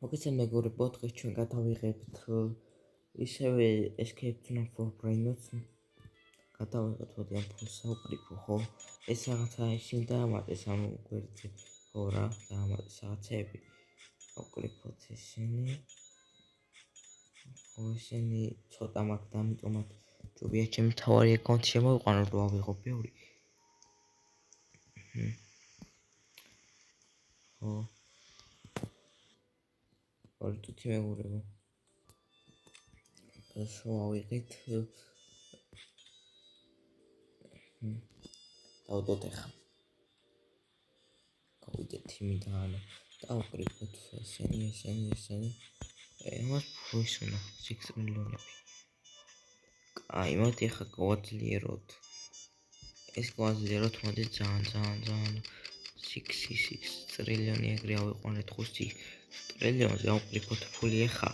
მოგესალმებით მეგობრებო, დღეს ჩვენ გადავიღებთ ისევე Escape from Brain-ს. გადავიღეთ მოდი ამ ფულს საუბრიფო, ხო? ეს რაღაცა ისინი დაამატეს, ანუ გვერდზე ხო რა, დაამატეს რაღაცეები. ვაკრიფოთ ისინი. ხო, ისინი ცოტა მაგ და ამიტომაც ჯობია ჩემი თავარი აკაუნტი შემოვიყვანო, რომ ავიღო ბევრი. ხო. ორი თუთი მეგობრებო. შევავიღეთ. დავდოთ ახლა. გავიდეთ იმიდან, დავკრიფოთ ესენი. Εμάς ფუისუნა 6 მილიონები. აი, მოდი ახლა გავაძლიეროთ. ეს გავაძლიეროთ, მოდი ძალიან 6 ტრილიონი ეგრე ავიყვანეთ 5 ტრილიონზე ავკრიფოთ ფული ახლა.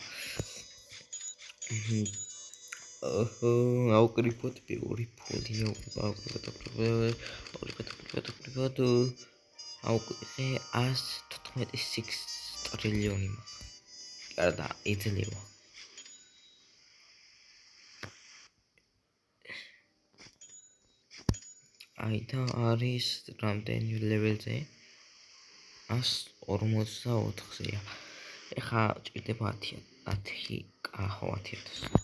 ავკრიფოთ ბევრი ფული, ავკრიფოთ 114 ტრილიონი მაქვს. Არა, იძლევა. აი და არის რამდენი ლეველზე? 144-ზეა. ეხა ჭირდება 10k, ხო 10,000.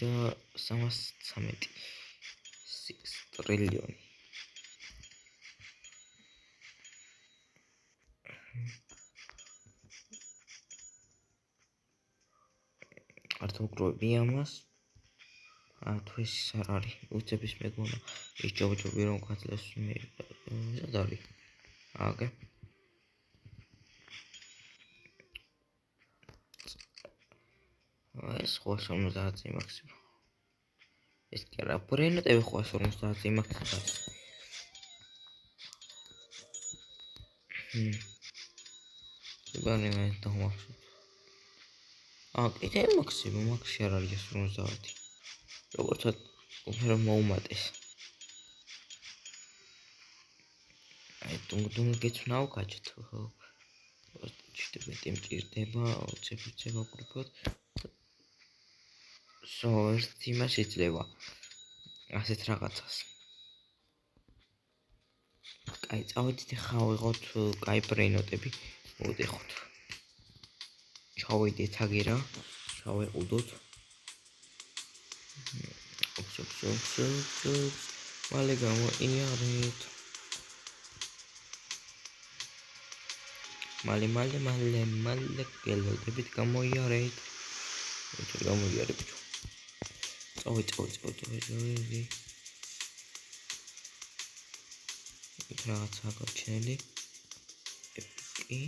და 313 6 ტრილიონი. არც მოგროვები ამას. თუ ეს არ არის, უცების მეგონა, ის ჯობი რომ გაძლევს მე. სად არის? აგე. ეს 150 მაქსიმუმ. ეს კი არა, ბრენოტები 150 მაქსიმუმ. იბანე დავმახსოვს. კიდე მაქსიმუმ მაქსი არ არის 150. როგორცად უფრო მოუმატეს. აი თუნდაც გეცნაო გაჩთ. ჭირდება, უცებ ვაკრიფოთ. ეს იმას იძლევა. ასეთ რაღაცას. აი, წავედით ახლა ვიღოთ კაი ბრენოტები. მოვიდეხოთ. ჩავიდეთ აგერა, ჩავეყუდოთ. მალე გამოიარეთ. მალე გელოდებით გამოიარეთ. გამოიარეთ. წავეწევი. რაღაცა გაჩენილი. ეპიკი.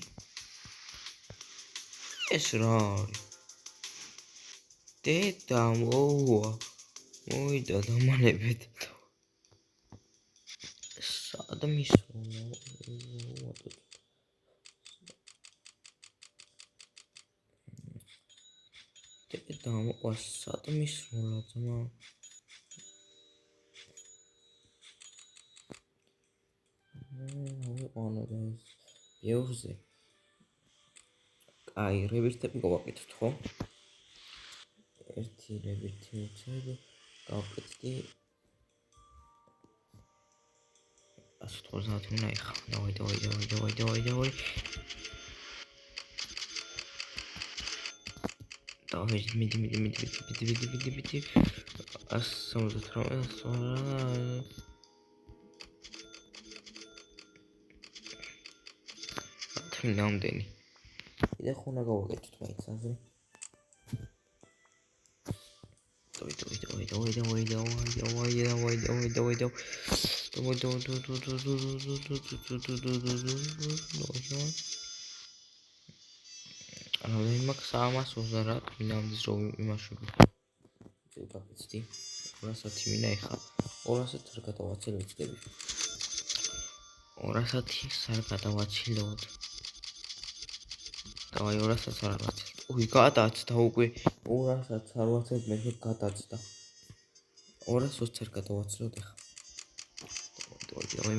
ეს რა არის? დედა მოვა. მოიდა დამალებით. სად მისვლა? დედა მოვა სად მისვლა ძმა? ვიყანო და ეს ბევრზე. აი, რებირთები გავაკეთოთ, ხო? ერთი რებირთი უცებ გავაკეთდი. 190 უნდა ეხა. დავაი. მიდი. 178 ნამდენი. კიდე ხუნა გავაკეთოთ მაინც აზრი. რამდენი მაქვს 320 ნამდვილს რომ იმაშვები. წევდაფიცდი. 210 მინა ეხა. 210 არ გადავაცილებ. 210 არ გადავაცილოთ. დავაი 200 არ ვაცილებ. ой, გადაცდა უკვე 200 არ ვაცილებ, მე გადაცდა. 220 არ გადავაცლოთ ახლა.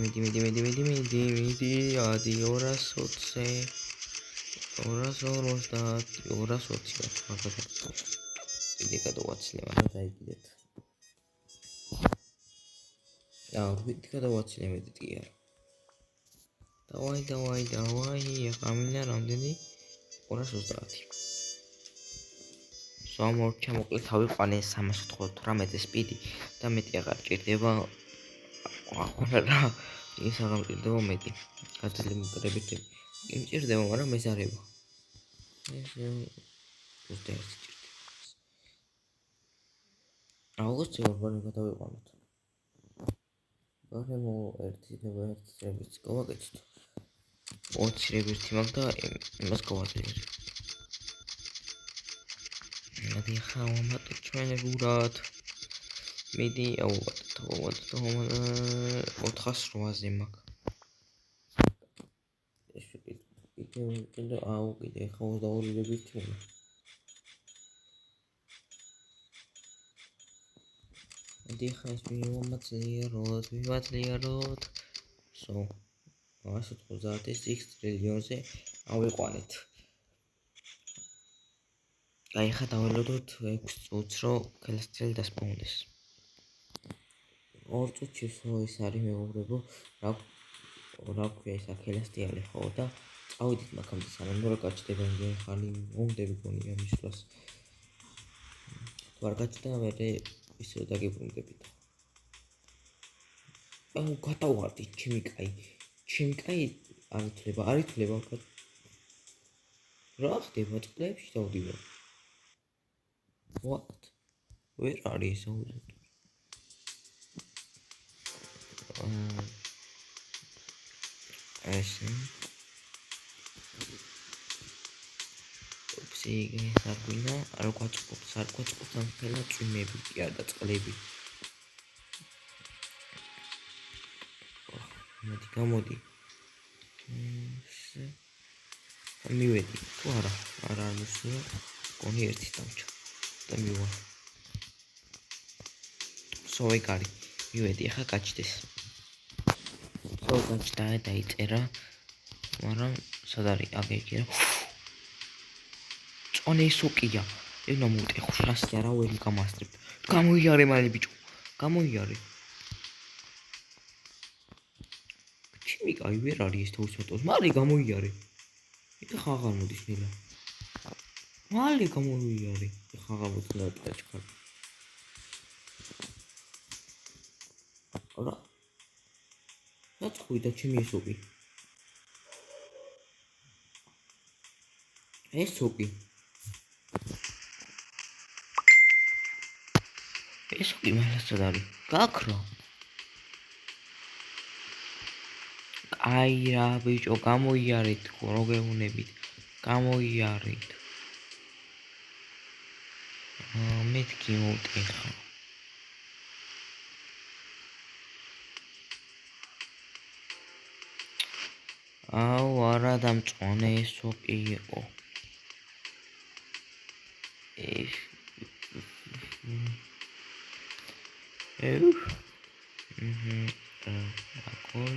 მიდი, ადი 220, 250, 220 მაგალითად. მიდი გადავაცლე, მაგრამ დაიგიდეთ. ვით გადავაცლე მეტი კი არა. დავაი, ახლა მინდა რამდენი? 230. სამორჩა მოკლედ თავიყვანე 318 სპიდი და მეტი აღარ ჭირდება. ახლა რა ის აღარ ჭირდება მეტი. გადაძლიერებით იმჭირდება, მაგრამ ეს არება. ეს 21 ჭირდება. აუგუსტი ვარბანი გადავიყვანოთ. გარემო 1/1 გავაკეთოთ. 20 მაგ და იმას გავაძლიერებ. ადი ხა ვამატებ ჩვენ რურად. მიდი ავუვატოთ 408-ზე მაგ. ეს კიდე აუკიდე ხა 22 უნდა. ადი ხა ეს მივაძლიეროთ. So 190 ტრილიონზე ავიყვანეთ. აი ხა დაველოდოთ 6 წუთს რომ ქელასტელი დასპაუნდეს. 2 წუთში ეს არის მეუღრებო რა ქვია ეს ქელასტიალი ხო და წავიდით მაგამდე სანამ რა გაჩდება იმენ ხალი მომდები გონია მისვლას. თუ არ გაჩნდა მე ისე დაგიბრუნდებით. აუ გადავარდი ჩემი კაი არ ითვლება რა ხდება წლებში დავდივარ. What? Where are you so? სარგვინა არ გვაწყობს ამ ხელა წვიმები კი არ დაწყლები. მოდი. მივედი. თუ არა მოსულა. კონი ერთი დამჭა. და მივა. სოიგარი. მივედი ახლა გაჩდეს. გაჩდა დაიწერა. მაგრამ სად არის აგექი რა. წონე სუკია. ენა მუტეხო შასი არა ველი გამასწრებ. გამოიარე მალე ბიჭო. გამოიარე. ჩემი კაი ვერ არის ეს თოვისმეტოს. მალე გამოიარე. ეხა აღარ მოდის ნელა. მალე გამოიარე. ეხა აღარ მოდის დაჭქარ. რა? რა ჩემი სუკი. ეს სუკი. ეს კი მალასად არის. გაქრო. აი რა ბიჭო გამოიარეთ რო გეუნებით. გამოიარეთ. მეთქი მოვტეხა. აუ არა დამწონე სუკი იყო. Ακόν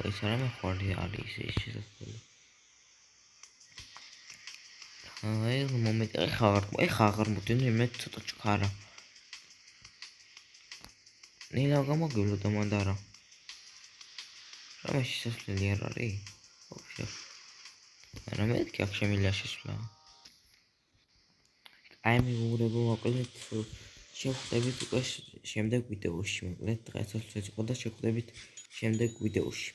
ეს არა მეხوارდი არის ეს შესაძლებელი. აი მომენტი ეხა აღარ მოდინა მე ცოტა ჩქარა. ნელა გამოგივლო და მანდარა. რა შესაძლებელი არ არის? ოქშე. არა მეთქი აქ შემიძლია შესვლა. აი მეურებო მოკლედ შევხვდებით უკვე შემდეგ ვიდეოში მოკლედ დღესაც ეს იყო და შევხვდებით შემდეგ ვიდეოში.